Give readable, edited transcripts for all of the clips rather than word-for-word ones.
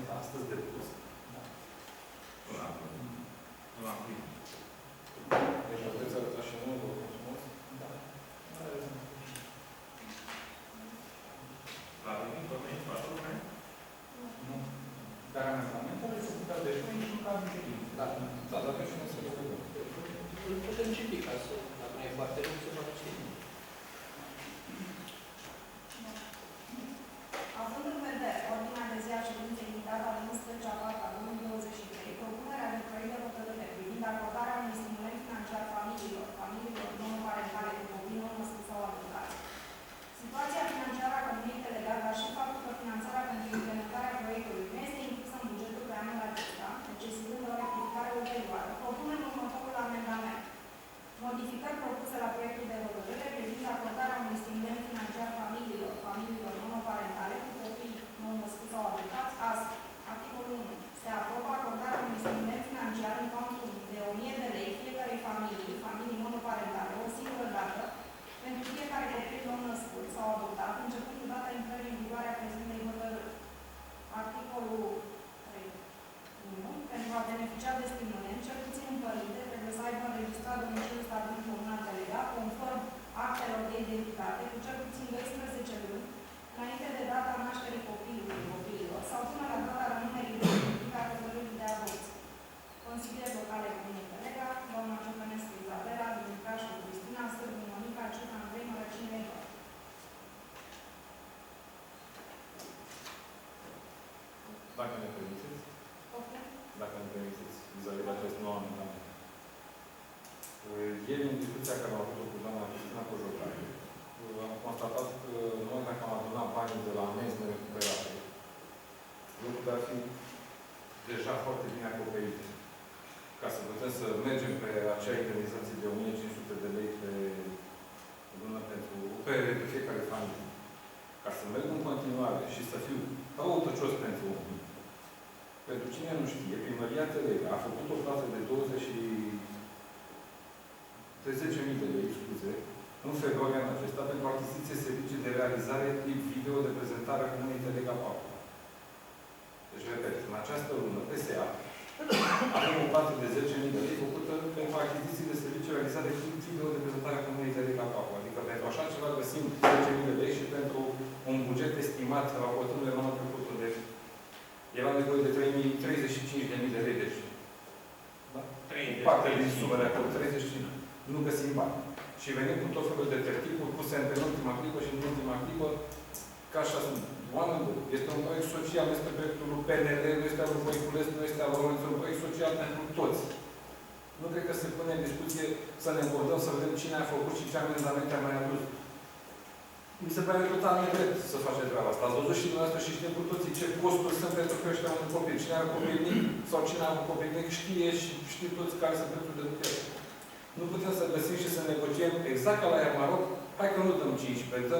sunt astăzi depus. Da. Nu l-am primit. Deci puteți arăta și nu, vă mulțumesc. Da. L-a primit, tot venit, toată lumea? Nu. Dar amendamentele se putea deja nici nu cadru juridic. Da, da, dacă și nu se lucrează. Îl putem citi ca să, dacă nu e foarte lung, să facă citi. Având în vedere ordinea de zi a ședinței din data de 11/4/2023, propunerea de proiect de hotărâre privind acordarea unui stimulant financiar familiilor monoparentale cu copii nou-născuți sau adoptați. Situația financiară a Comisiei Delegat, dar și faptul că finanțarea pentru implementarea proiectului nu este inclusă în bugetul pe anul acesta, necesitând o rectificare ulterioară, propunem următorul amendament. Modificări propuse la proiectul de hotărâre privind acordarea unui stimulant financiar familiilor monoparentale cu copii nou-născuți sau adoptați. Astfel, articolul 1. Se aprobă acordarea unui stimulant financiar în contul de 1000 de lei fiecarei familii monoparentale, o singură dată, pentru fiecare copil nou-născut sau adoptat, începând cu data intrării în vigoare a prezentei hotărâri. Articolul 3. 1. Pentru a beneficia de stimulant, cel puțin un părinte trebuie să aibă înregistrat domiciliul stabil comunal delegat, conform actelor de identitate, cu cel puțin 12 luni, înainte de data nașterii copiilor sau până la data rămânerii definitive a hotărârii de adopție. Consilieri locale Comună Lega, doamna Ciocănescu Izabela, Dumitrașu Cristina, Sârbu Monica, Ciuca Andrei, Mărăcine Eduard. Dacă ne permiteți, Poftim? dacă ne permiteți, vis-a-vis de acest nou amendament. Ieri, în discuția care am avut-o cu doamna Cristina Cojocare, am constatat că noi, dacă am adunat banii de la amenzi nerecuperate, lucrul ar fi deja foarte bine acoperit. Ca să putem să mergem pe acea indemnizație de 1500 de lei pe lună pe fiecare familie. Ca să merg în continuare și să fiu răutăcios pentru unii. Pentru cine nu știe, Primăria Tălega a făcut o plată de 10.000 de lei, scuze, în februarie anul acesta, pentru achiziție servicii de realizare clip video de prezentare a Comunei Tălega Papua. Deci, repet, în această lună, PSA, avem o plată de 10.000 de lei făcută pentru achiziții de servicii realizare clip video de prezentare a Comunei Tălega Papua. Adică pentru așa ceva găsim 10.000 de lei și pentru un buget estimat, raportându-le în anul trecut, unde era nevoie de 35.000 de lei, deci. Da? Parte din sumele acolo, 35. Nu găsim bani. Și venim cu tot felul de tertipuri puse în penultima clipă și în ultima clipă, ca așa sunt. Oameni buni, este un proiect social, este proiectul lui PNL, nu este al lui Voiculescu, nu este al lui este un proiect social pentru toți. Nu cred că se pune în discuție să ne încordăm, să vedem cine a făcut și ce amendamente a mai adus. Mi se pare total nedrept să face treaba asta. Ați văzut și dumneavoastră și știm cu toții ce posturi sunt pentru creșterea unui copil. Cine are copil mic sau cine are un copil mic știe și știu toți care sunt pentru de lucrare. Nu putem să găsim și să negociem exact ca la Iarmaroc. Hai că nu dăm 15,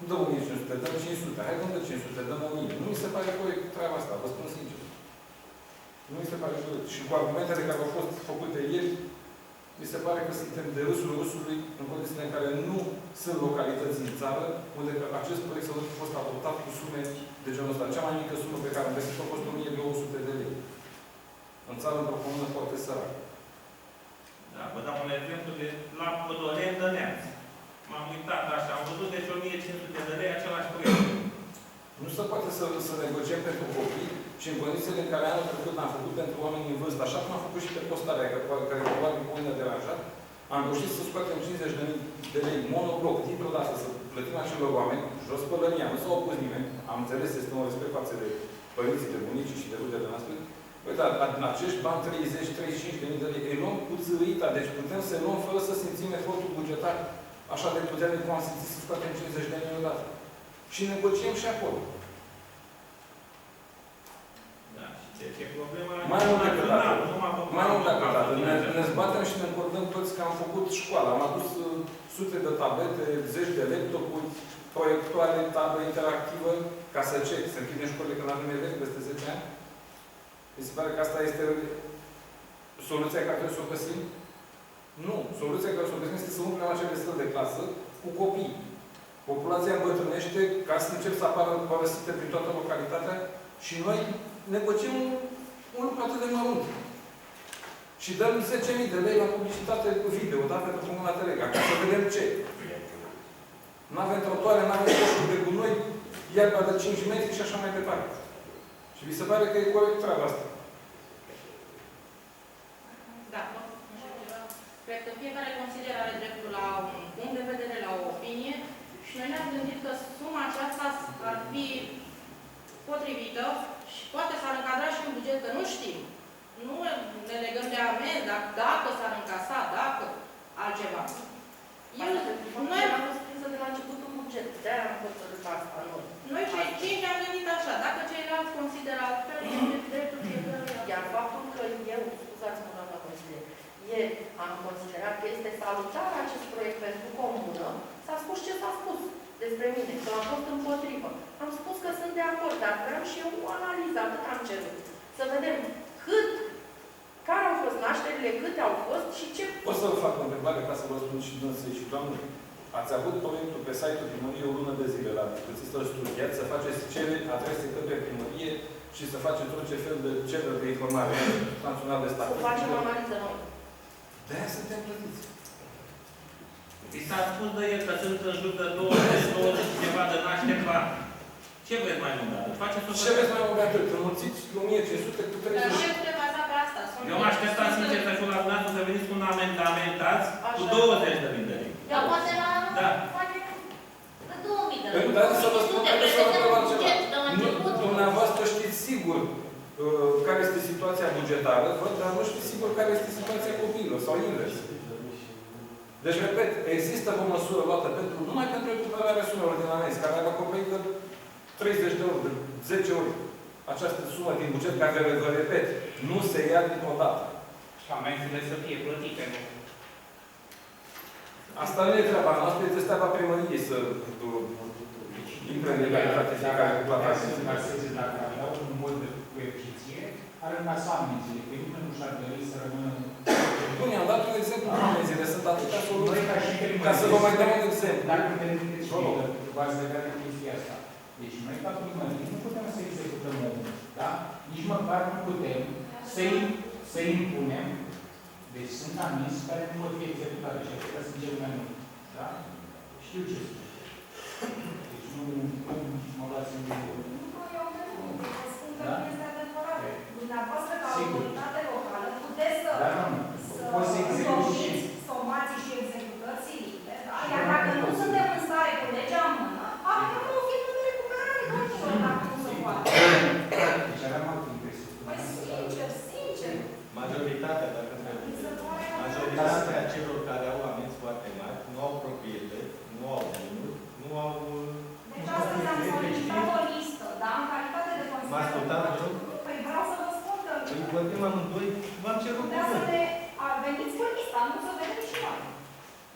nu dăm 1500, dăm 500. Hai că nu dăm 500, dăm 1000. Nu mi se pare corect treaba asta, vă spun sincer. Nu mi se pare corect. Și cu argumentele care au fost făcute ieri, mi se pare că suntem de râsul rusului în condițiile în care nu sunt localități în țară unde acest proiect să a fost adoptat cu sume de genul ăsta. Cea mai mică sumă pe care am găsit-o a fost 1200 de lei. În țară, într-o comună foarte săracă. Da, vă dau un exemplu de la Podorel de Neamț. M-am uitat așa, am văzut deci 1500 de lei același proiect. Nu se poate să negociem pentru copii și în condițiile în care anul trecut am făcut pentru oameni în vârstă, așa cum am făcut și pe postarea, care probabil cu mine deranjat, am reușit să scoatem 50.000 de lei monobloc, dintr-o dată, să plătim acelor oameni, jos pălănia, nu s-a opus nimeni, am înțeles, este un respect față de părinții, de bunicii și de rudele noastre. Păi da, în acești bani 30-35.000 de lei, îi luăm cu țârâita, deci putem să-i luăm fără să simțim efortul bugetar, așa de puternic cum am simțit să scoatem 50.000 odată. Și negociem și acolo. Da, și ce problema... Mai mult decât atât. Mai mult decât atât. Ne zbatem și ne încordăm toți că am făcut școală. Am adus sute de tablete, zeci de laptopuri, proiectoare, tablă interactivă, ca să ce? Să închidem școlile când avem elevi peste 10 ani? Mi se pare că asta este soluția care trebuie să o găsim? Nu. Soluția care trebuie să o găsim este să umplem acele stări de clasă cu copii. Populația îmbătrânește ca să încep să apară părăsite prin toată localitatea și noi negociem un lucru atât de mărunt. Și dăm 10.000 de lei la publicitate video, da, pentru Comuna Telega, ca să vedem ce. Nu avem trotuare, nu avem coșuri de gunoi, iarba de 5 metri și așa mai departe. Și vi se pare că e corect treaba asta? Da, nu știu ceva. Cred că fiecare consilier are dreptul la un punct de vedere, la o opinie și noi ne-am gândit că suma aceasta ar fi potrivită și poate s-ar încadra și în buget, că nu știm. Nu ne legăm de amenzi, dar dacă s-ar încasa, dacă altceva. Noi am fost prinsă de la început un buget, de-aia am hotărât asta noi cei 5 am gândit așa, dacă ceilalți consideră altfel, este dreptul fiecăruia. Iar faptul că eu, scuzați-mă, doamna consilier, ieri am considerat că este salutar acest proiect pentru comună, s-a spus ce s-a spus despre mine, că am fost împotrivă. Am spus că sunt de acord, dar vreau și eu o analiză, atât am cerut. Să vedem care au fost nașterile, câte au fost și ce... O să vă fac o întrebare ca să vă spun și dânsei și doamnei. Ați avut proiectul pe site-ul primăriei o lună de zile la discuții, să-l studiați, să faceți adrese către primărie și să faceți orice fel de cereri de informare națională de statistică. Să facem o analiză noi. De-aia suntem plătiți. Vi s-a spus de el că sunt în jur de 20 ceva de nașteri pe an. Ce vreți mai mult de atât? Faceți o Ce vreți mai mult de atât? Înmulțiți 1500 cu 30. Dar ce putem baza pe asta? Eu mă așteptam sincer să fiu la dumneavoastră să veniți cu un amendament azi cu 20 de mii de lei. Dar poate la Da. face 2000 de lei. Pentru dar să vă spun, haideți să vă întreb altceva. Nu, Dumneavoastră știți sigur care este situația bugetară, dar nu știți sigur care este situația copiilor sau invers. Deci, repet, există o măsură luată numai pentru recuperarea sumelor din amenzi, care ar acoperi de 30 de ori, de 10 ori această sumă din buget, care, vă repet, nu se ia dintr-o dată. Și amenziile să fie plătite, nu? Asta nu e treaba noastră, este treaba primăriei să intre în legalitate fiecare cu plata amenziilor. Dacă aveau un mod de coeficiție, ar încasa amenziile, că nimeni nu și-ar dori să rămână... Bun, i-am dat un exemplu cu amenziile, sunt atâtea soluții. Noi, ca și primărie, Ca să vă mai dau un exemplu. Dacă ne gândiți și v-ați legat de chestia asta. Deci noi, ca primărie, nu putem să executăm omul, da? Nici măcar nu putem să-i impunem. Deci sunt amenzi care nu vor fi executate și acestea sunt cel mai mult. Da? Știu ce spun. Deci nu mă luați în gândul. Eu nu spun că Da? nu este adevărat. Dumneavoastră, ca Sigur. autoritate locală, puteți să Dar nu. Poți să execuți și... înlocuiți somații și executățile, da? Iar dacă nu suntem în stare cu legea în mână, avem o firmă de recuperare, domnilor, dacă nu se poate. Deci aveam altă impresie. Păi sincer. Majoritatea, dacă Mi se pare majoritatea celor care au amenzi foarte mari nu au proprietăți, nu au bunuri, nu au... Deci astăzi am solicitat o listă, da? În calitate de M-a ascultat, consilier. nu? Păi vreau să vă spun că Îi vorbim amândoi, v-am cerut putea să cuvânt. ne veniți cu lista, nu să vedem și noi.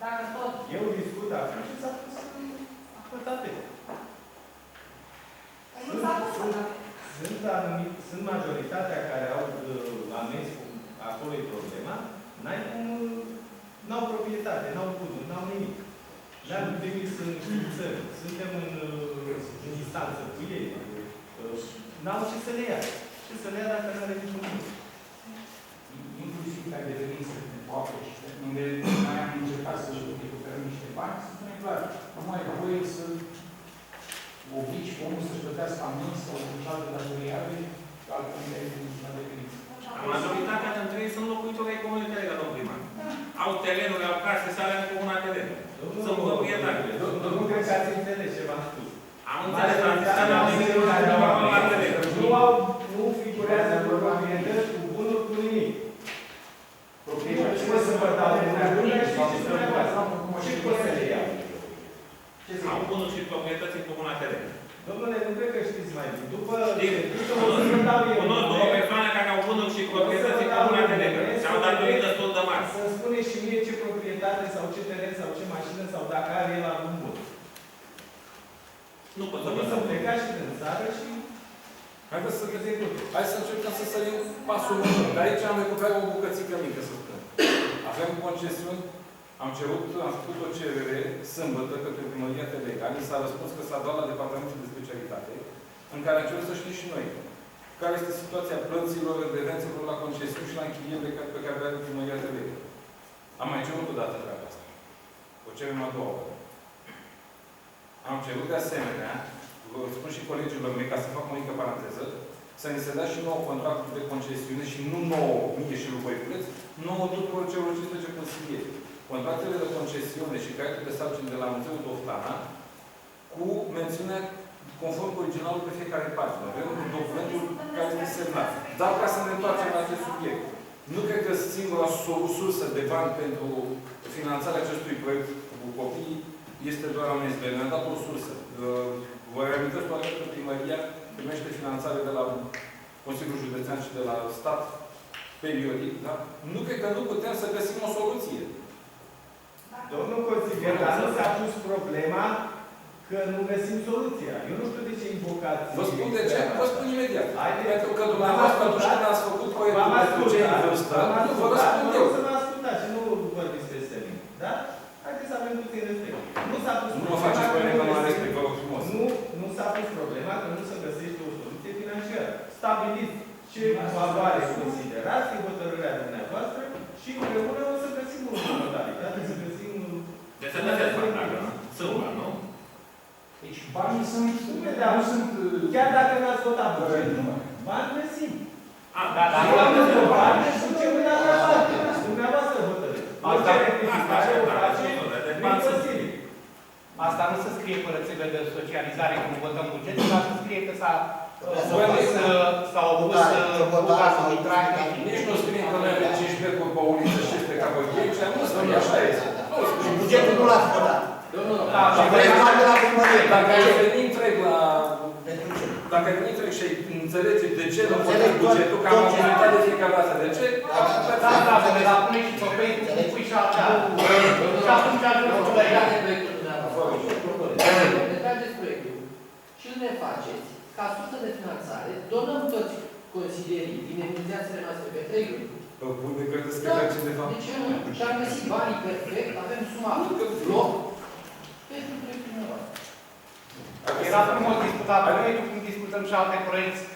Dacă tot. Eu discut acum și s-a pus ascultate. Păi nu s-a pus să Sunt majoritatea care au amenzi, acolo e problema, n-au proprietate, n-au bunuri, n-au nimic. Dar nu trebuie să înștiințăm. Suntem în instanță cu ei. N-au ce să le ia. Ce să le ia dacă nu are niciun lucru. Inclusiv care devenim să ne poate și unde noi am încercat să recuperăm niște bani, să spunem clar, nu mai e voie să obligi omul să-și plătească amenzi sau un alt de datoriare, altfel nu are venit. Majoritatea dintre ei sunt locuitori ai comunei Telega, domnul primar. Au terenuri, au case, se alea în comuna Telega. Sunt proprietari. Nu cred că ați înțeles ce v-am spus. Am înțeles, am zis că n-am nimic la Telega. Nu figurează pe proprietăți cu bunuri, cu nimic. Proprietățile să vă dau una bună și ce să vă dau. Ce pot să le iau? Au bunuri și proprietăți în comuna Telega. Domnule, nu cred că știți mai bine. După... Cunosc două persoane care au bunuri și proprietăți în comuna Telega. Și au datorii destul de mari. Să-mi spuneți și mie ce proprietate sau ce teren sau ce mașină sau dacă are el la un bun. Nu pot să vă Să spun. plecați și din țară și... Hai să încercăm să sărim pasul următor. De aici am recuperat o bucățică mică, să spun. Avem concesiuni, am făcut o cerere sâmbătă către Primăria Telega. Ni s-a răspuns că s-a dat la Departamentul de Specialitate, în care am cerut să știm și noi. Că care este situația plăților, redevențelor la concesiuni și la închirierile pe care le are primăria de lege. Am mai cerut o dată treaba asta. O cerem a doua oară. Am cerut de asemenea, vă spun și colegilor mei, ca să fac o mică paranteză, să ni se dea și nouă contractul de concesiune și nu nouă mie și lui Voiculeț, nouă tuturor celor 15 consilieri. Contractele de concesiune și caietul de sarcini de la Muzeul Doftana, cu mențiunea conform cu originalul pe fiecare pagină. Avem documentul care este semnat. Dar ca să ne întoarcem la acest subiect. Nu cred că singura sursă de bani pentru finanțarea acestui proiect cu copiii este doar amenziile. Ne-am dat o sursă. Vă reamintesc toate că primăria primește finanțare de la Consiliul Județean și de la stat periodic, da? Nu cred că nu putem să găsim o soluție. Domnul consilier, dar nu s-a pus problema că nu găsim soluția. Eu nu știu de ce invocați. Vă spun de ce? Vă spun imediat. Haideți. Pentru că dumneavoastră, atunci când ați făcut proiectul pentru cei în vârstă, nu vă răspund eu. Să mă ascultați și nu vorbiți peste mine. Da? Haideți să avem puțin respect. Nu s-a pus Nu mă problema faceți că pe mine că nu nu am găsim- respect, vă rog frumos. Nu s-a pus problema că nu se găsește o soluție financiară. Stabiliți ce valoare considerați în hotărârea dumneavoastră și împreună o să găsim o modalitate, să găsim... Deci să dați bani, dacă nu? Sâmbă, nu? Deci banii sunt, Da, nu sunt... chiar dacă n-ați votat bugetul, bani găsim. Da, da, Și oamenii de bani ducem în altă parte. Dumneavoastră hotărâți. Asta- Orice rectificare o face prin Consiliu. Asta nu se scrie părățile de socializare când votăm bugetul, dar se scrie că s-a opus buga sau intrare. Nici nu scrie că noi avem 15 cu Pauliță și pe Capăghei, și am spus că așa este. Și bugetul nu l-ați votat. Nu. Și vrem bani de la primărie. Dacă ai venit întreg la... Pentru ce? Dacă ai venit întreg și înțelege de ce nu Înțeleg votăm bugetul, că am tot ce- argumentat de fiecare dată. De ce? Da, pune și pe Facebook, pui și așa. Și atunci ajungi la ea. Proiectul dumneavoastră. Retrageți proiectul și îl refaceți ca sursă de finanțare, donăm toți consilierii din indemnizațiile noastre pe 3 luni. Bă, bune, credeți că Da. era cineva? De ce nu? Și am găsit banii perfect, avem suma loc pentru proiectul dumneavoastră. Era frumos discutat proiectul, când discutăm și alte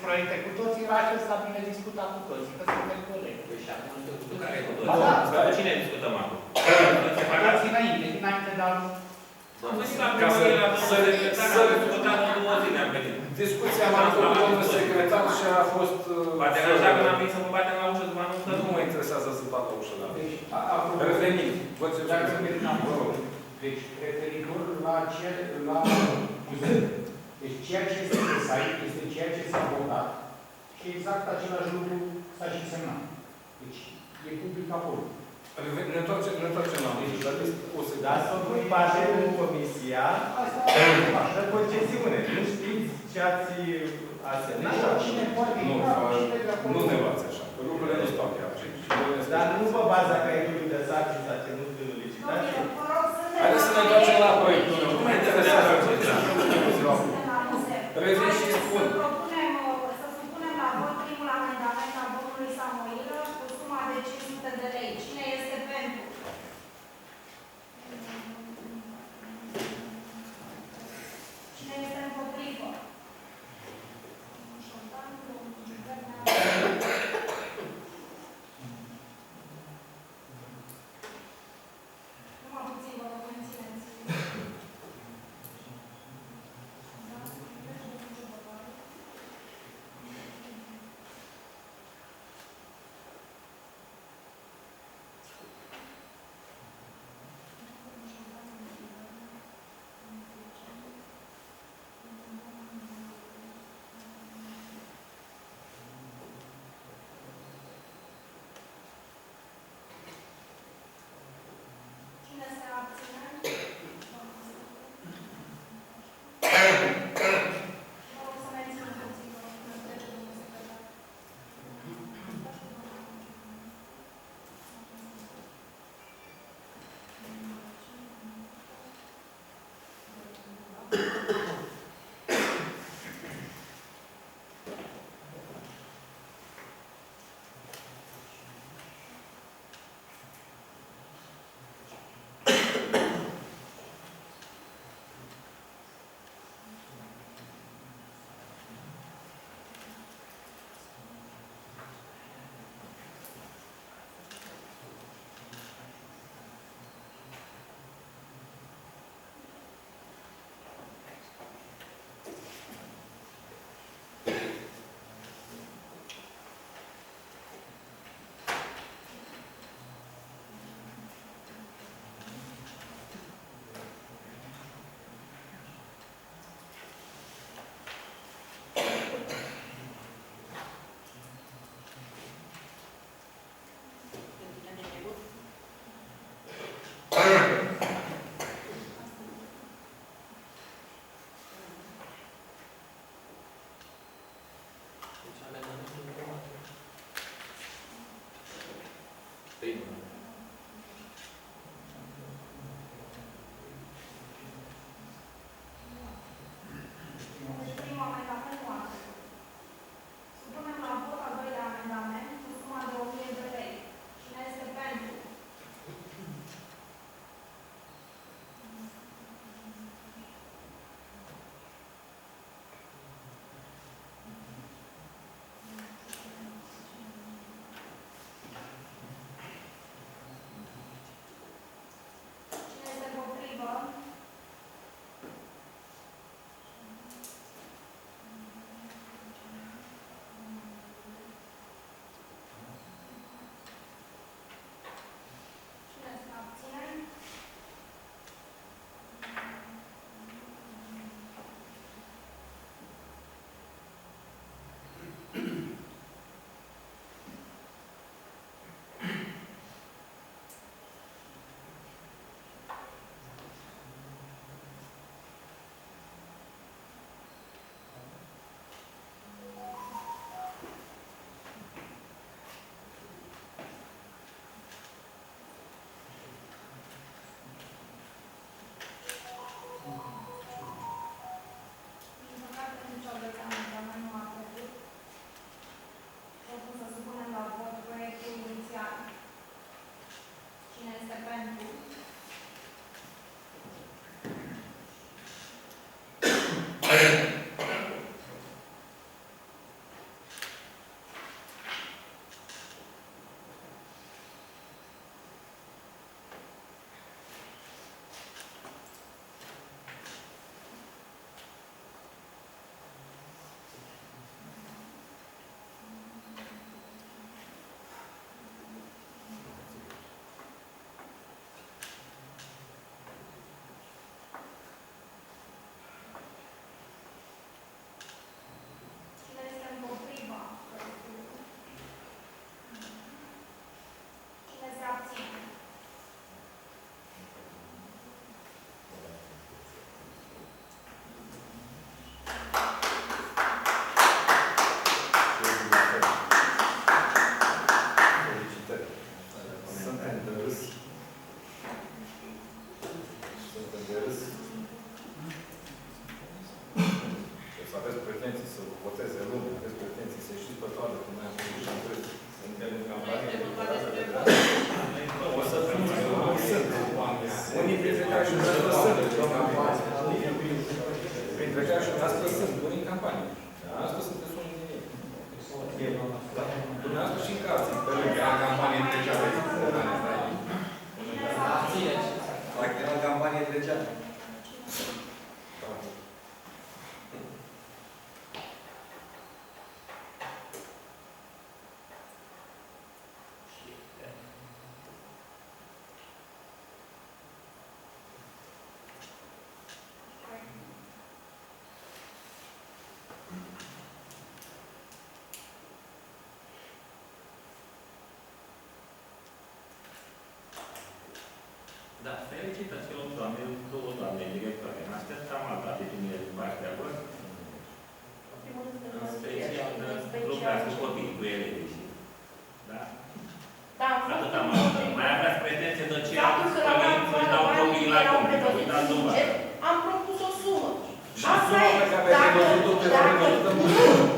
proiecte cu toții, era acesta bine discutat cu toții, că suntem colegi. Păi și acum nu Cu care cu Ba da. toți? Cine discutăm acum? Păcați înainte de anul. Am venit la primărie, la domnul secretar, am discutat în 2 zile, am venit. Discuția am avut cu domnul secretar și a fost... Va deranja când am venit să mă batem la ușă după anunță? Nu mă interesează să bat la ușă la mine. Deci, apropo, Revenind. Vă ce dacă să mergem acolo. Deci, referitor la muzeu. Deci, ceea ce este pe site este ceea ce s-a votat și exact același lucru s-a și semnat. Deci, e public acolo. Ne întoarcem la mine. Dar o să... Dar să făcut parte cu comisia Asta de concesiune. Nu știți ce ați asemnat? cine poate Nu, intra, cine de acolo. nu ne luați așa. Lucrurile nu stau chiar. Dar nu pe baza caietului de sarcini s-a ținut licitație? Domnilor, vă rog să ne... Haideți să ne întoarcem la proiectul. Nu mă interesează. Revin și spun. Să supunem la vot primul amendament al domnului Samoilă cu suma de 500 de lei. Cine este pentru? Cine este împotrivă? Numai puțin, vă rog, mențineți. Primul. Deci primul amendament nu a trecut. Supunem la vot al doilea amendament cu suma de 1000 de lei. Cine este pentru? Cine este împotrivă? Cine se abține? Din păcate, nici al doilea amendament nu a trecut. Propun să supunem la vot proiectul inițial. Cine este pentru? Cine este împotriva proiectului? Cine se abține? Felicitări. Suntem de râs. Suntem de râs. Deci aveți pretenții să voteze lumea, aveți pretenții să ieșiți pe toate cum ne-am făcut și am trăit. Suntem în campanie electorală. O să sunt. Unii dintre care și dumneavoastră sunt. Printre care și dumneavoastră sunt. Unii în campanie. Asta sunteți unul din ei. Dumneavoastră și în casă. Pe lângă era campanie trecea pe Abțineți. Dacă era campanie trecea. Da, felicitări celor doamne, două doamne directoare. Mă așteptam alta atitudine din partea lor. În primul rând, În special, lucrați cu copii, cu elevii. Da? Da, am fost Atât am avut. Mai aveați pretenție de ce faptul că la părinți își dau copiii la erau copii, că prevăzuți uitați în dovadă. buget, am propus o sumă. Și Asta suma e. pe care aveți prevăzut-o pe care vă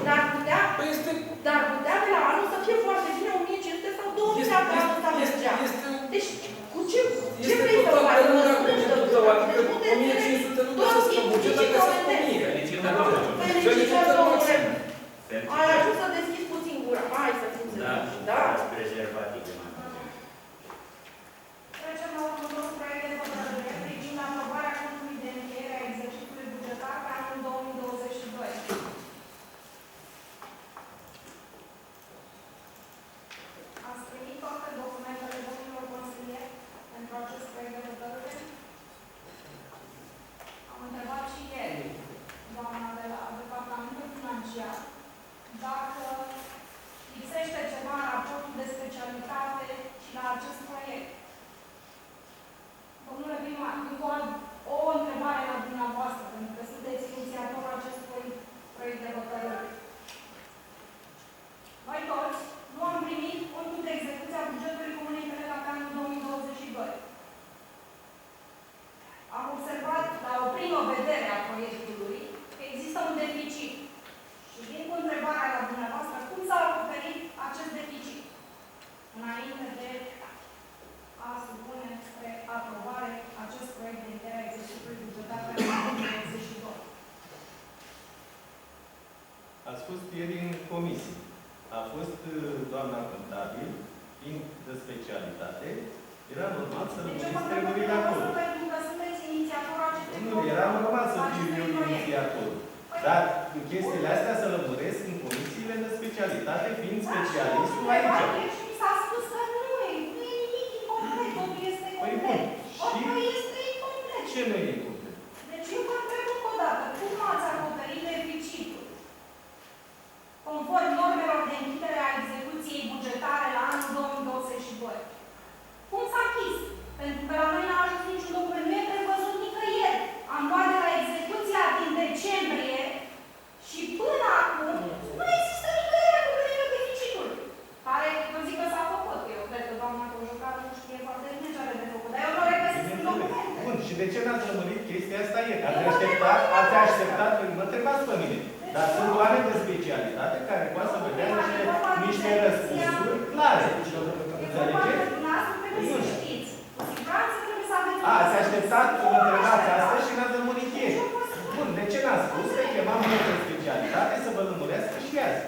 Dar putea, Păi este... dar putea de la anul să fie foarte bine 1500 sau 2000 dacă asta mergea. Deci, cu ce vrei să faci? Mă spui să adică 1500 nu trebuie să scăpă buget dacă sunt 1000. Felicitări, domnule. Felicitări. Ai ajuns să deschizi puțin gura. Hai să fim serios. Da. Prezervative. Trecem la următorul proiect de hotărâre privind aprobarea contului de încheiere a exercițiului bugetar pe anul 2022. Ați primit toate documentele domnilor consilieri pentru acest proiect de hotărâre? Am întrebat și ieri doamna de la Departamentul Financiar dacă lipsește ceva în raportul de specialitate și la acest proiect. Domnule primar, o întrebare la dumneavoastră, pentru că sunteți inițiatorul acestui proiect de hotărâre. Noi toți nu am primit contul de execuție a bugetului Comunei Tele comisii. A fost doamna contabil, fiind de specialitate, era normal să rămâneți treburile acolo. Pentru că sunteți inițiatorul acestui Nu, era normal să fiu eu inițiator. Dar în chestiile astea să lămuresc în comisiile de specialitate, fiind specialistul aici. Și mi s-a spus că nu e nimic incomplet, totul este complet. Totul este incomplet. Ce nu e incomplet? Deci eu vă întreb încă o dată, cum ați acoperit deficitul? Conform normelor de închidere a execuției bugetare la anul 2022. Cum s-a închis? Pentru că la noi n-a ajuns niciun document, nu e prevăzut nicăieri. Am luat de la execuția din decembrie și până acum nu există nicăieri acoperirea deficitului. Care, eu zic că s-a făcut. Eu cred că doamna Cojocară nu știe foarte bine ce are de făcut, dar eu nu regăsesc în documente. Bun, și de ce n-ați lămurit chestia asta ieri? Ați așteptat, mă întrebați pe mine. Dar sunt oameni de specialitate care poate să vedea niște răspunsuri clare. Înțelegeți? Ați așteptat, mă întrebați asta și n-ați lămurit ieri. Bun, de ce n-ați spus că chemam oameni de specialitate să vă lămurească și azi?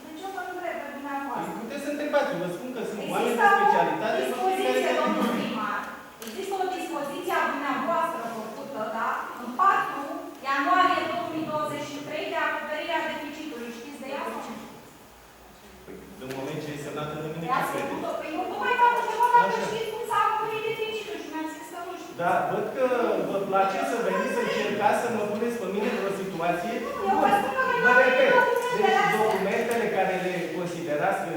De ce vă întreb pe dumneavoastră? Puteți să întrebați, vă spun că sunt oameni Există de o specialitate. dispoziție, domnul primar. Există o dispoziție a dumneavoastră făcută, da? În 4 ianuarie 2023 de acoperirea deficitului. Știți de ea? În moment ce e semnată în mine, Ea ce se crede? făcută. Păi eu tocmai v-am întrebat dacă știți cum s-a acoperit deficitul și mi-ați zis că nu știu. Da, văd că vă place să veniți să încercați să mă puneți pe mine într-o situație. Eu vă spun că Vă repet, deci documentele care le considerați că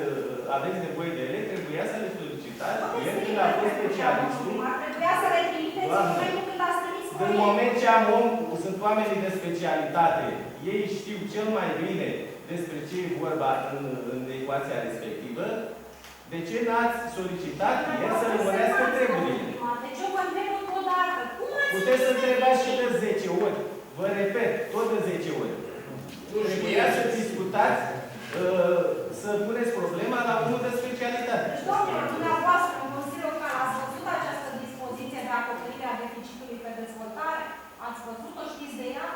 aveți nevoie de ele, trebuia să le solicitați. El când a fost specialistul. Trebuia să le trimiteți în momentul când ați trimis În moment ce am sunt oamenii de specialitate, ei știu cel mai bine despre ce e vorba în ecuația respectivă, de ce n-ați solicitat el să lămurească treburile? Deci eu vă întreb încă o dată. Puteți să întrebați și de 10 ori. Vă repet, tot de 10 ori. Trebuia să discutați, să puneți problema la unul de specialitate. Deci, domnilor, dumneavoastră, în Consiliul Local, ați văzut această dispoziție de acoperire a deficitului pe dezvoltare? Ați văzut-o? Știți de ea?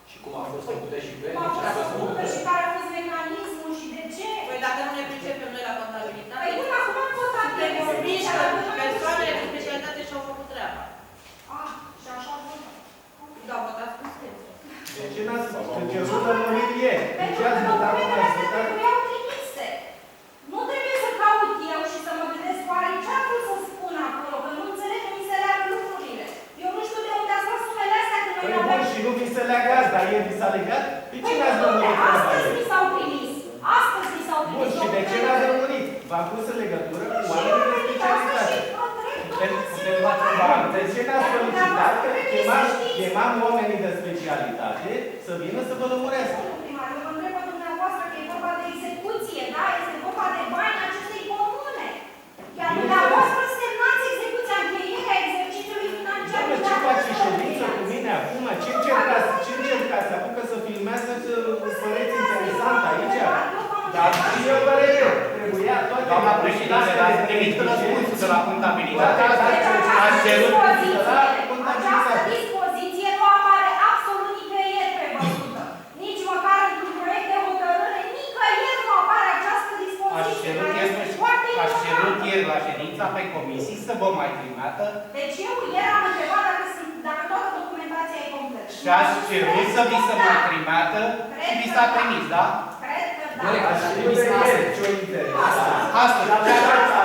Și cum a fost făcută și pe Cum a fost făcută și care a fost mecanismul și de ce? Păi dacă nu ne pricepem noi la contabilitate, Păi până acum am fost suntem convinși că persoanele de specialitate și-au făcut treaba. Ah, și așa a fost. Da, votați cum sunteți. De ce n-ați cerut lămuriri ieri? De Pentru ce că ați votat cum documentele ați astea votat? trebuiau trimise. Nu trebuie să caut eu și să mă gândesc oare ce a vrut să spun acolo, că nu înțeleg, nu mi se leagă lucrurile. Eu nu știu de unde ați luat sumele astea, că noi Păi aveam... bun, și nu vi se leagă azi, dar ieri vi s-a legat? De ce Păi n-ați dom'le, lămurit treaba astăzi ieri? mi s-au trimis. Astăzi mi s-au trimis. Bun, și de ce n-ați lămurit? V-am pus în legătură cu oamenii de specialitate. De ce n-ați solicitat că chemam oamenii de specialitate să vină să vă lămurească? Domnul primar, eu vă întreb pe dumneavoastră că e vorba de execuție, da? Este vorba de bani acestei comune. Iar dumneavoastră semnați execuția, încheierea exercițiului financiar. Doamne, ce faci ședință cu mine acum? Ce încercați? Apucă să filmează, să păreți interesant aici? Dar și eu vă repet, trebuia toate... Doamna președinte, ați primit răspunsul de la contabilitate. Ați cerut Această dispoziție nu apare absolut nicăieri prevăzută. Nici măcar într-un proiect de hotărâre, nicăieri nu apare această dispoziție. Ați cerut ieri la ședința pe comisii să vă mai trimită Deci eu ieri am întrebat dacă toată documentația e completă. și ați cerut să vi se mai trimită și vi s-a trimis, da? Cred că da. Așa nu de ieri, ce-o interes. Astăzi,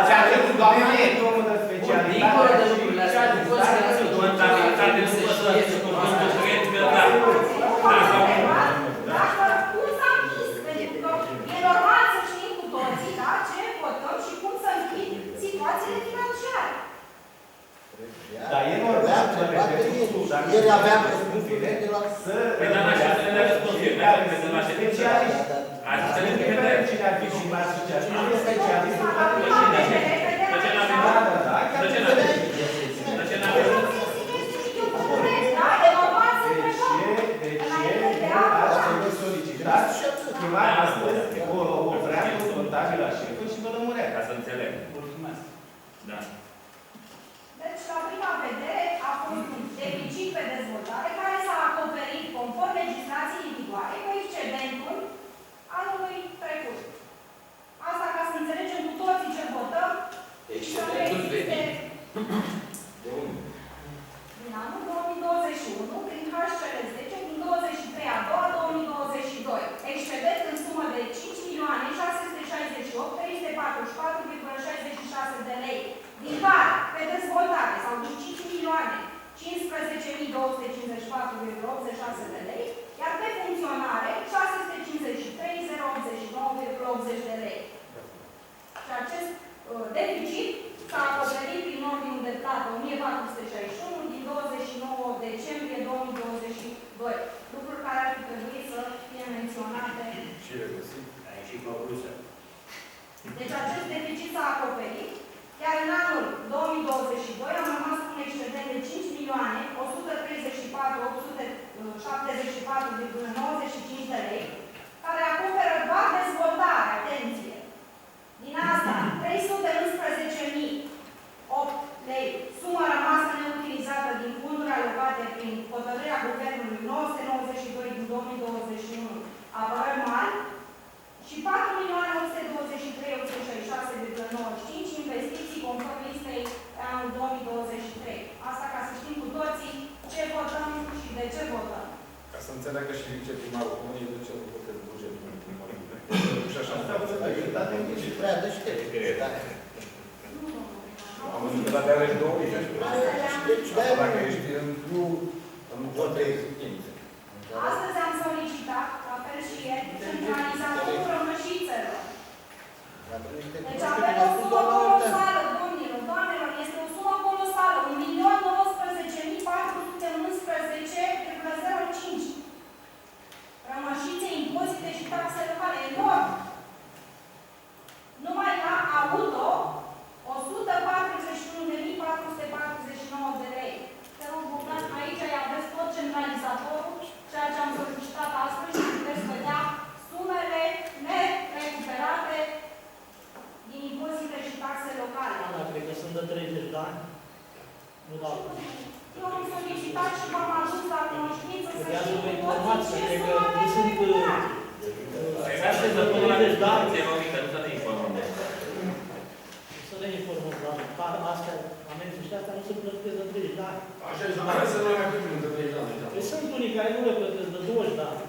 ce-a cerut doamna ieri. Domnul de specialitate. Dincolo de lucrurile astea, nu poți să ne Contabilitate nu poți să cred că da. Dacă cum s-a închis, pentru că e normal să știm cu toții, da, ce votăm și cum să închid situațiile financiare. Dar e normal să Ieri aveam răspunsurile să... Păi dar așa să ne dea răspunsuri, ne avem să la ședință. Azi să ne vedem. Cine ar fi filmat și ce ar fi specialistul Acum pentru vedem, cine. De ce n-avem? Da, da, da. De ce n-avem? De ce n-avem? Da, e normal să trecem. De ce nu ați cerut solicitat chemarea astăzi o vreamă contabilă a șefului și vă lămurea? Ca să înțeleg. Mulțumesc. Da. Deci, la prima vedere, a fost un deficit pe dezvoltare care s-a acoperit conform legislației vigoare cu excedentul anului 254,86 de lei, iar pe funcționare 653,089,80 de lei. Și acest deficit s-a acoperit prin ordinul de plată 1461 din 29 decembrie 2022. Lucruri care ar fi trebuit să fie menționate. Și regăsit. Ai și conclusă. Deci acest deficit s-a acoperit, iar în anul 2022 am rămas cu un excedent de 5.834,95 de lei, care acoperă doar dezvoltarea, atenție. Din asta, 311.008 lei, sumă rămasă neutilizată din fonduri alocate prin hotărârea Guvernului 992 din 2021, apărări mari, și 4.823.866,95 investiții conform listei pe anul 2023. Asta ca să știm cu toții ce votăm și de ce votăm. Ca să înțeleagă și viceprimarul comunei de ce nu puteți bugetul în primul rând. Și așa Asta a fost activitate în Și prea deștept. am văzut că la de are 2 lei. Deci, Asta dacă ești în vot de Astăzi am solicitat, la fel și ieri, centralizatorul rămășițelor. Deci avem o sumă colosală, domnilor, doamnelor, este o sumă colosală, 1.019.411,05. Rămășițe, impozite și taxe locale, enorm. Numai la auto, 141.449 de lei. Te rog, Bogdan, aici aveți tot centralizatorul, ceea ce am solicitat astăzi și puteți vedea sumele nerecuperate din impozite și taxe locale. Ana, cred că sunt de 30 de ani. Nu dau. Eu am solicitat și v-am adus la cunoștință să Trebuia să știm vă cu informați, toții ce cred că sumă nu sunt... nerecuperate. Asta e de până la 30 de ani, nu să ne informăm. Să ne informăm, doamne. Astea, amenzi și astea nu se plătesc de 30 de ani. Așa e, să nu mai primim de 30 de ani. Păi sunt unii care nu le plătesc de 20 de ani.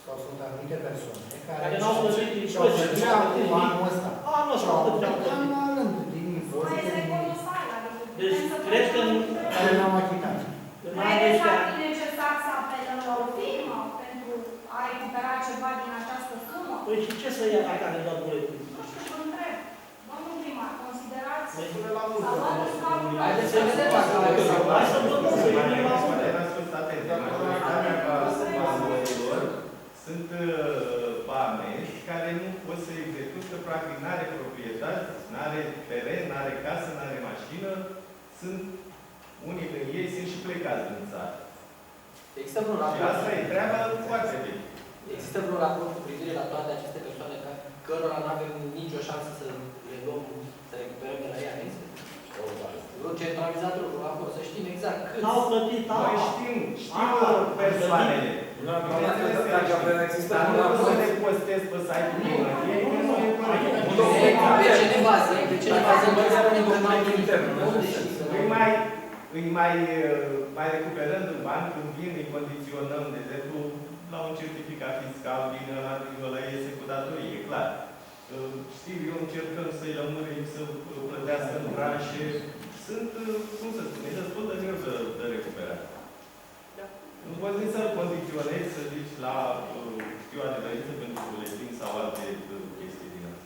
Sau sunt anumite persoane Care n-au plătit din și-au plătit acum anul ăsta. Anul ăsta Și-au plăteau. plătit în rând din Mai impozite este colosal, adică Deci, putem să cred că facem care n-au achitat. În mai anul este ăsta, ar fi necesar să apelăm la o firmă pentru a recupera ceva din această sumă? păi și ce să ia la care doar buletin? Nu știu, vă întreb. Domnul primar, considerați Păi, Pune la sau luați calculul? Haideți să vedem dacă hai să votăm, să vedem la urmă. Sunt oameni care nu pot să execută, practic n-are proprietate, n-are teren, n-are casă, n-are mașină, sunt unii din ei sunt și plecați din țară. Există vreun Și raport? asta e treaba foarte bine. Există vreun raport cu privire la toate aceste persoane cărora nu avem nicio șansă să le luăm, să recuperăm de la ea? Vreun centralizator, vreun raport, să știm exact cât. N-au plătit Noi știm persoanele. Dacă există Dar un nu raport, să ne postez pe site-ul primăriei, că nu e corect. Pe ce ne bazăm? Pe ce ne bazăm? Că spunem că n-am nimic. Îi mai recuperăm în bani când vin, îi condiționăm, de exemplu, la un certificat fiscal, vine ăla iese cu datorie, e clar. Știu eu, încercăm să-i lămurim, să plătească în branșe. Sunt, cum să spun, e destul de greu de recuperat. Nu poți nici să-l condiționezi, să zici la știu adevărință pentru buletin sau alte chestii din asta.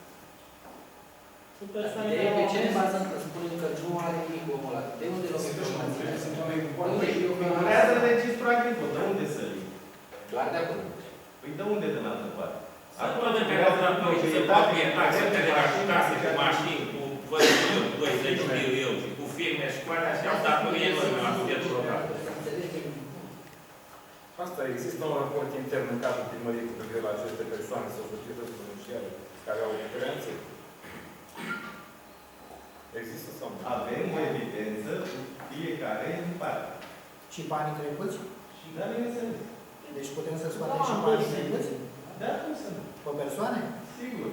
Ideea pe ce ne bazăm că spunem că nu are nimic omul ăla? De unde luăm informațiile? Figurează registru agricol, de unde să-l iei? Doar de acolo. Păi de unde de la altă parte? Acolo de care au dat noi și să proprietate, de la cu case, cu mașini, cu văzători, 20 știu eu, și cu firme și cu alea, și au datorie enorme la bugetul local. asta există un raport intern în cadrul primăriei cu privire la aceste persoane sau societăți comerciale care au diferențe? Există sau nu? Avem o evidență cu fiecare în parte. Și banii trecuți? Și da, bineînțeles. Deci putem să scoatem și banii trecuți? Da, cum să nu? Pe persoane? Sigur.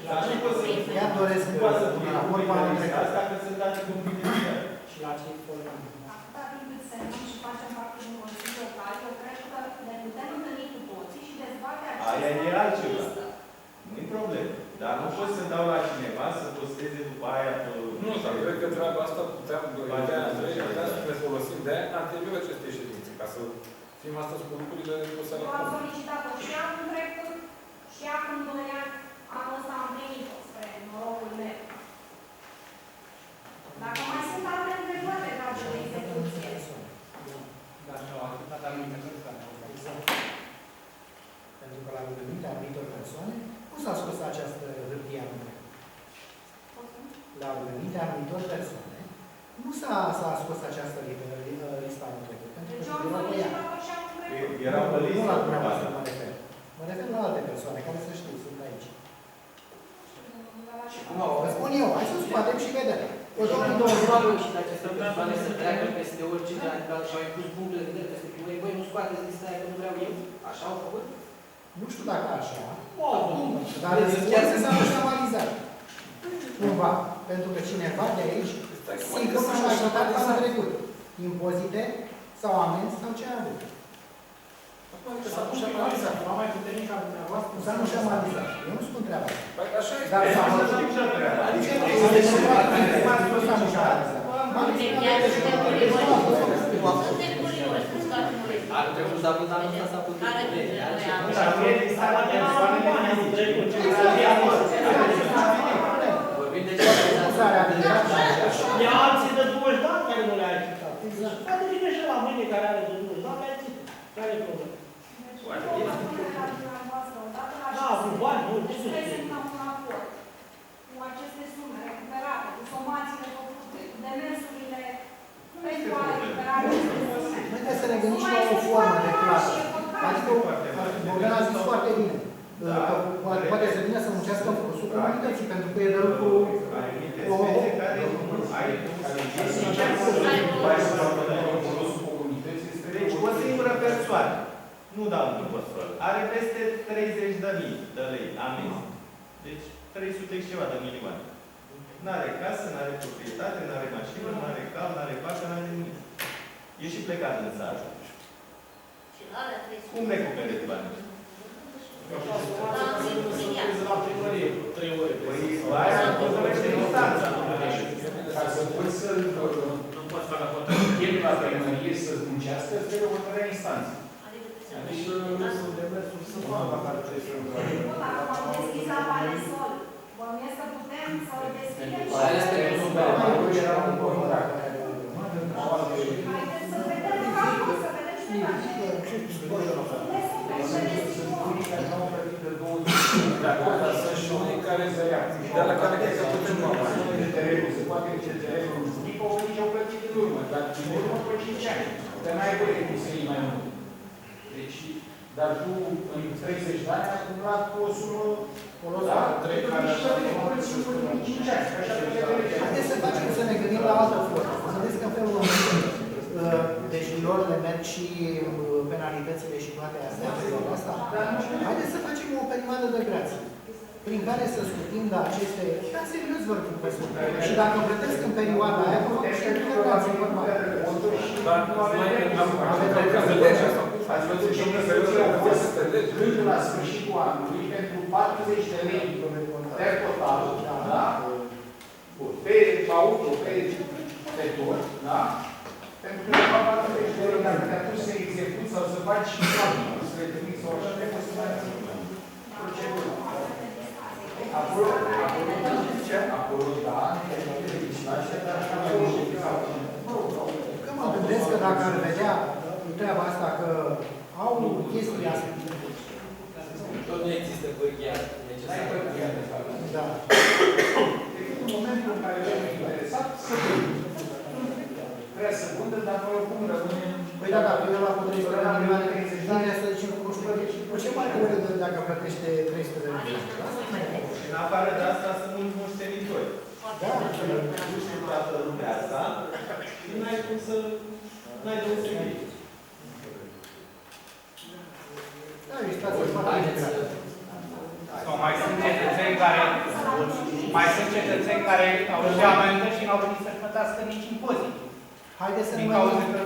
Dar nu poți să Iar doresc nu poate să un fie raport banii trecuți. asta că sunt date confidențiale. și la ce informații. Atâta timp cât semnăm și facem parte din Consiliul Local, eu cred că ne putem întâlni cu toții și dezbate Aia aceste e altceva. listă. Nu-i problemă. Dar nu poți să dau la cineva să posteze după aia pe... Nu, dar cred că treaba asta puteam să ne folosim de anterior acestei ședințe. ca să fim astăzi cu lucrurile o să le Eu am punem. solicitat-o și anul trecut, și acum 2 ani, anul ăsta am primit-o spre norocul meu. Dacă mai sunt alte întrebări legate de execuție. Dar și-au achitat anumite persoane. Exact. Pentru că la rugămintea anumitor persoane, cum s-a scos această hârtie anul trecut? La rugămintea anumitor persoane, nu s-a scos această listă anul trecut. Pentru Deci că eu am erau pe ea. solicitat-o și anul trecut. Erau pe Nu listă. la dumneavoastră mă refer. Mă refer la alte persoane care să știu, sunt aici. Vă spun eu, hai să scoatem și vedem. O Domnul 2020. și de aceste persoane să treacă peste oricine, adică și-au impus punctul de vedere peste voi, voi nu scoateți lista aia că nu vreau eu? Așa au făcut? Nu știu dacă așa, Acum, dar chiar să s-a analizat. Cumva, pentru că cineva de aici, sigur nu și-a ajutat anul trecut. Impozite sau amenzi sau ce a avut. S-a pus analizat, nu mai puternic ca dumneavoastră. S-a nu și-a analizat. Eu nu spun treaba asta. Păi așa e. Dar s-a făcut. Adică m-ați spus că nu și-a analizat. Anul trecut s-a putut, anul ăsta s-a putut. Vorbim de ce Ea alții de 20 de ani care nu le-a achitat. Poate vine și la mâine care are de 20 de ani, le-a achitat. Care e problema? Da, cu bani, nu, ce să fie? Cu aceste sume recuperate, cu somațiile făcute, cu demersurile pentru a recupera aceste sume. Noi trebuie să ne gândim și la o formă de plată. Adică, Bogdan a zis foarte bine. Poate să vină să muncească în folosul comunității, pentru că e de lucru... Deci o singură persoană, nu dau într-o persoană, are peste 30.000 de lei amenzi. Deci 300 și ceva de milioane. N-are casă, n-are proprietate, n-are mașină, n-are cal, n-are vacă, n-are nimic. E și plecat în țară. Cum recuperezi banii? La primărie, 3 ore. Păi, aia nu poți instanța. Ca să poți să Nu poți fără hotărâre. chem la primărie să-ți muncească, îți trebuie hotărârea instanței. Adică sunt demersuri, sunt oameni care trebuie să Dacă am deschis la Palesol, bănuiesc că putem să o deschidem și Ales pe Era un contract. haideți să vedem capul, să vedem ce ne Dar sunt și unii care zăreau. Dar la care cred că putem lua. Se poate că terenul în Snipa au venit și au plătit din urmă, dar din urmă pe 5 ani. Că n-ai voie cum să iei mai mult. Deci, dar tu în 30 de ani ai acumulat o sumă colosală. Haideți să facem să ne gândim la altă formă. Să vedeți că în felul deci luările merg și penalitățile și toate astea. Haideți să facem o perioadă de grație, prin care să scutim de aceste... Dar serios vorbim pe scurt. Și dacă plătesc în perioada aia, vă fac și de grație, normal. Dar Ați văzut ce măsărurile au fost când la sfârșitul anului pentru 40 de lei per total, da? Pe auto, pe tot, da? Pentru că de fapt 40 de lei, dacă te atunci să execuți sau să faci și plătitul, să le trimiți sau așa, trebuie să mai procedură. Acolo, da, de legislație, dar așa mai mult. Că mă gândesc că dacă ar vedea treaba asta, că au chestii astea. Tot nu există pârghia necesară. Da. Decât în momentul în care e interesat, să vândă. Vrea să vândă, dar noi oricum rămânem... Păi da, da, eu la cu 300 de milioane, vine să zicem, nu știu, cu ce mai mult dacă plătește 300 de milioane? În afară de asta sunt mulți moștenitori. Da. Nu știu toată lumea asta și n-ai cum să... n-ai de unde să iei. Da, e stație foarte integrată. Sau mai sunt cetățeni care au și amendă și n-au venit să plătească nici impozit. Haideți să ne Din mai... cauza că...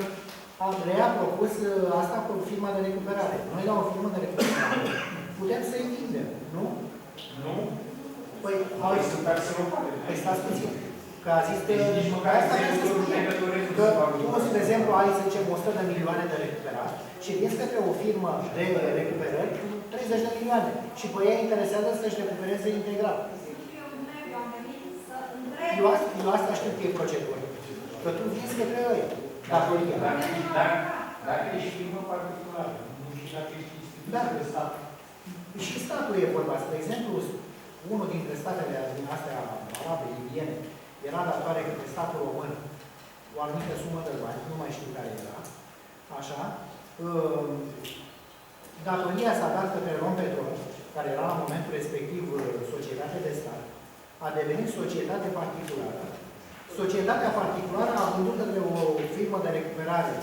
Andrei a propus asta cu firma de recuperare. Noi la o firmă de recuperare putem să-i vindem, nu? Nu? Păi, Sunt taxe locale. păi stați puțin. Că Că a zis că... Deci nici măcar asta vreau să spun. Că tu, de exemplu, ai, să zicem, 100 de milioane de recuperat și vezi către o firmă de recuperări cu 30 de milioane și pe ea interesează să-și recupereze integral. Eu asta știu că e procedură. Că tu vii către ăia. Dacă ești firmă particulară, nu știu dacă ești instituție de stat. Și statul e vorba. De exemplu, unul dintre statele din astea arabe, libiene, era datoare către statul român o anumită sumă de bani, nu mai știu care era, așa. Datoria s-a dat către Rompetrol, care era la momentul respectiv societate de stat, a devenit societate particulară. Societatea particulară a vândut către o firmă de recuperare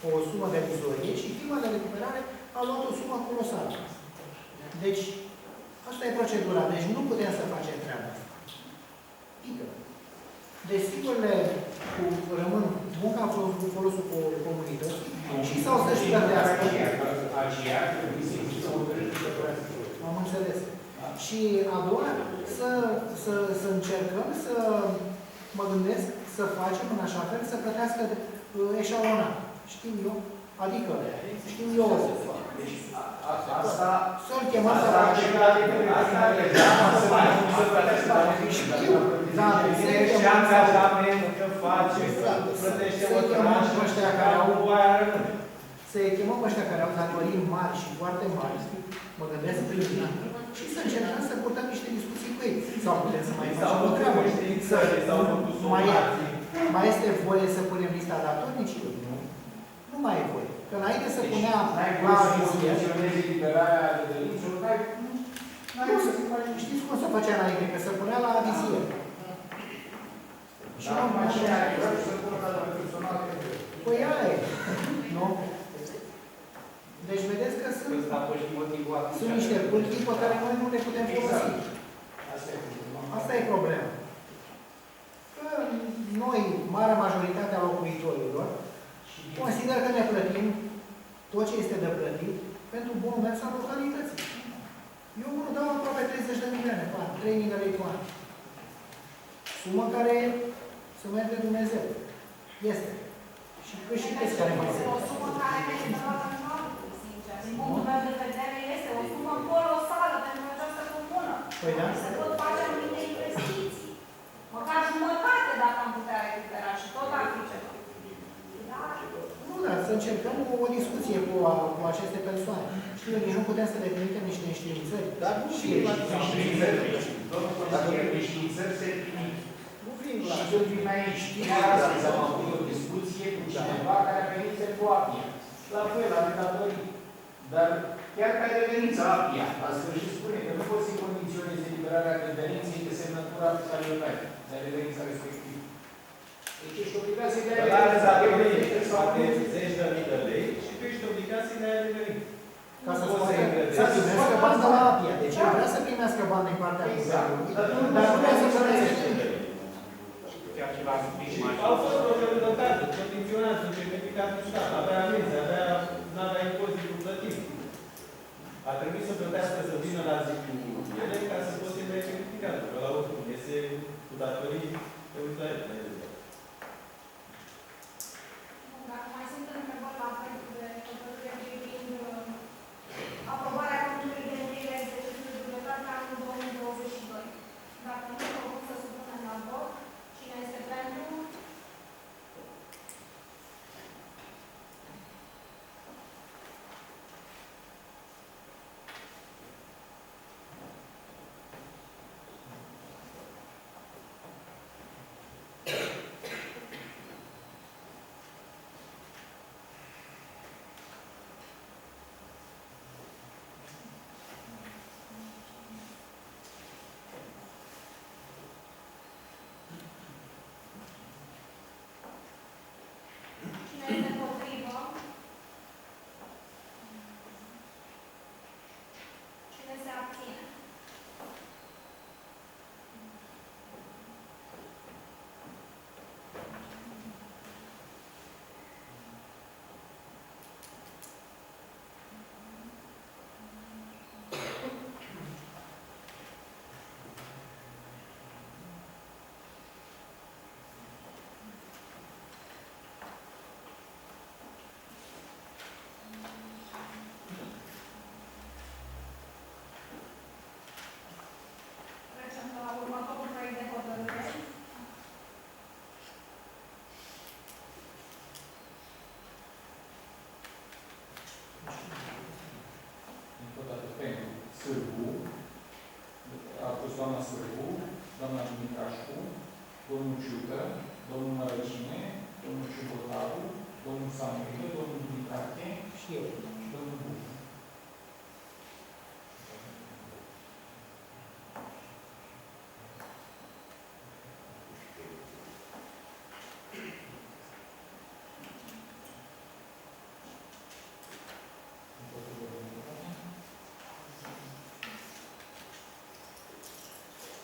o sumă de rizorie și firma de recuperare a luat o sumă colosală. Deci, asta e procedura. Deci nu putem să facem treaba asta. Pică. Desigur, rămân munca în folosul comunității și sau să-și plătească. Aceea trebuie să există o verificare. Am înțeles. Și a doua, să încercăm să mă gândesc să facem în așa fel să plătească eșalonat. Știu eu? Adică, știu eu. Asta să-l chemăm să facem. Știu. Da, să-i chemăm ăștia care au datorii mari și foarte mari, mă gândesc prin ei, și să încercăm să purtăm niște discuții cu ei. Sau putem să mai facem o treabă. Mai este voie să punem lista datornicilor? Nu mai e voie. Că înainte să punea la vizier... Știți cum se făcea înainte? Că se punea la vizier. Și nu mai păi aia e. Nu? Deci vedeți că sunt niște pârghii pe care noi nu le putem folosi. Asta e problema. Că noi, marea majoritate a locuitorilor, consider că ne plătim tot ce este de plătit pentru bunul mers al localității. Eu unul dau aproape 30 de milioane pe an, 3.000 de lei pe an. Sumă care să merge Dumnezeu. Este. Și câștigați care mai sunt. O sumă care merită luată în calcul, sincer. Din punctul meu de vedere, este o sumă colosală pentru această comună. Păi da. Se pot face anumite investiții. Măcar jumătate dacă am putea recupera și tot ar fi ceva. Nu, dar să încercăm o discuție cu aceste persoane. Știu eu, nici nu putem să le trimitem niște înștiințări. Dar nu și înștiințări se trimit. Și când vin aici, astăzi am avut o discuție cu cineva care a venit cu APIA. La fel, are datorii. Dar chiar ca referință APIA, la sfârșit spune că nu poți să condiționezi eliberarea referenței de semnătura fiscalitate, de referința respectivă. Deci ești obligat să-i dai referință sau de 10.000 de lei și tu ești obligat să-i dai referință. Ca să primească bani de la APIA. Deci el vrea să primească bani din partea guvernului, dar nu vrea să primească. Au fost proceduri de cază, condiționați în certificat fiscal, avea amenzi, n-avea impozitul plătit. A trebuit să plătească să vină la zi cu ele ca să poți să-i dai certificatul, că la oricum iese cu datorii pe utilare. Dacă mai sunt întrebări la proiectul de hotărâre privind aprobarea contului de încheiere a exercițiului bugetar pe anul 2022. Dacă nu propun să supunem la vot, cine este pentru? domnul Ciucă, domnul Mărăcine, domnul Ciubotaru, domnul Samuel, domnul Dumitrache Și eu. și domnul Buc.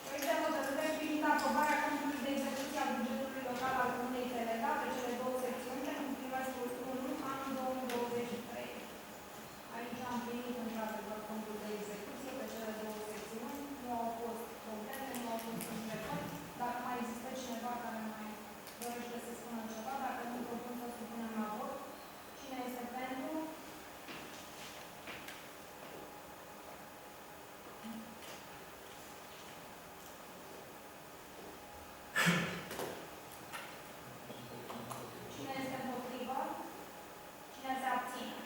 Proiect de hotărâre privind aprobarea contului de execuție a bugetului local al Comunei Telega pe cele două secțiuni pentru trimestrul 1 anul 2023. Aici am primit într-adevăr contul de execuție pe cele două secțiuni. Nu au fost probleme, nu au fost întrebări. Dacă mai există cineva care mai dorește să spună ceva, dacă nu propun să supunem la vot, cine este pentru? Cine este împotrivă? Cine se abține?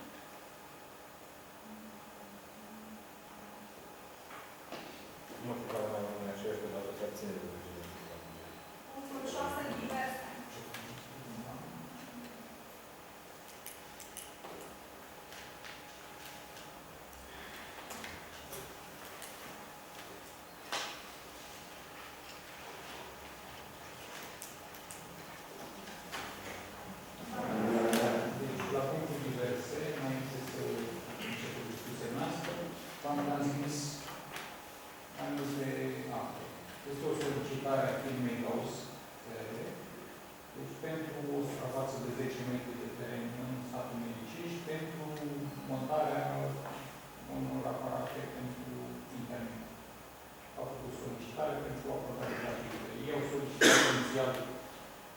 Motivarea mai rămâne aceeași pe data de abținere de președinte. Punctul 6, diverse. Deci, la punctul diverse, înainte să începem discuția noastră, v-am transmis anumite acte. Este o solicitare a firmei Gauss, deci pentru o suprafață de 10 metri de teren în satul Medicii și pentru montarea unor aparate pentru internet. Au făcut solicitare pentru acordarea gratuită. Ei au solicitat inițial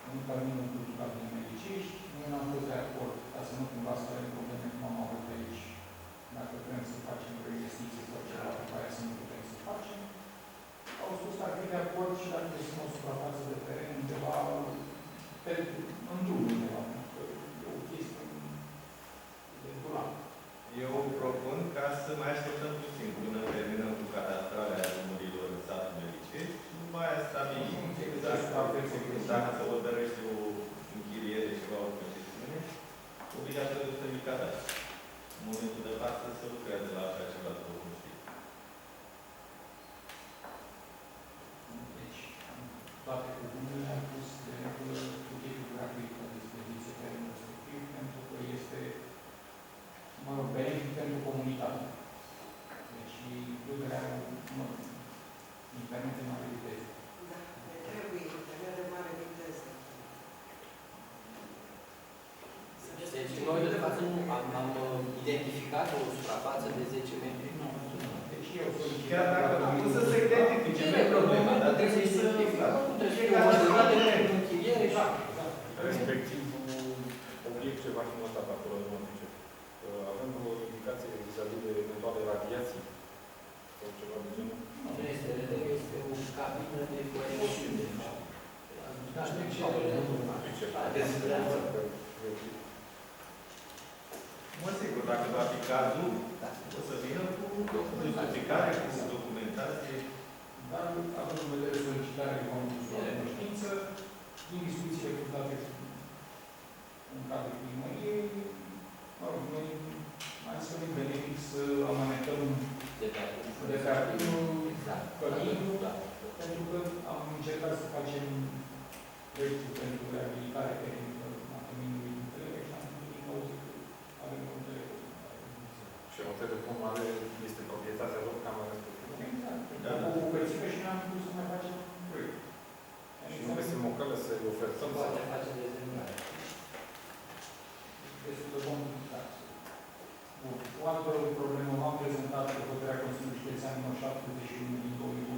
în termenul cultural din Medicii și noi n-am fost de acord ca să nu cumva să avem probleme cum am avut aici. Dacă vrem să facem o investiție sau ceva, după aia să nu putem să facem. Au spus că ar fi de acord și dacă găsim o suprafață de teren undeva în drum undeva. E o chestie de durat. Eu propun ca să mai așteptăm puțin până terminăm cu cadastrarea drumurilor în satul Melicești și după aia stabilim dacă se hotărăște o închiriere ceva, o concesiune, obligatoriu să îi cadastru. În momentul de față se lucrează la așa ceva, după cum știți. Deci, toate cuvântele au pus de regulă cu titlul gratuit la dispoziție terenul respectiv, pentru că este, mă rog, benefic pentru comunitate. Deci, includerea internet de mare viteză. Da, ne trebuie internet de mare viteză. Deci, noi de față nu am identificat o suprafață de 10 metri. Nu, deci eu solicit. Chiar dacă nu să se identifice, nu e problema, dar trebuie să fie clar. Nu trebuie să fie o măsurare de închiriere și Respectiv, obiect ce va fi notat acolo în notice. Avem o indicație vis-a-vis de eventuale radiații sau ceva de genul. nu este RDM, este o cabină de conexiune, de fapt. Mă sigur, dacă va fi cazul, o să vină cu justificare, cu documentație. Dar, având în vedere solicitarea de cunoștință, din discuțiile purtate în cadrul primăriei, mă rog, noi mai să nu benefic să amanetăm de cartinul, căminul, pentru că am încercat să facem proiectul pentru reabilitarea terenică a căminului din Tele și am făcut din cauza că avem un telefon. Și un telefon mare este proprietatea lor, camera respectivă. Exact. Cu o bucățică și n-am putut să mai facem un proiect. Și nu găsim o cale să-i ofertăm. Poate face dezemnare. Destul de complicat. O altă problemă, m-am prezentat pe hotărârea Consiliului Județean numărul 71 din 2020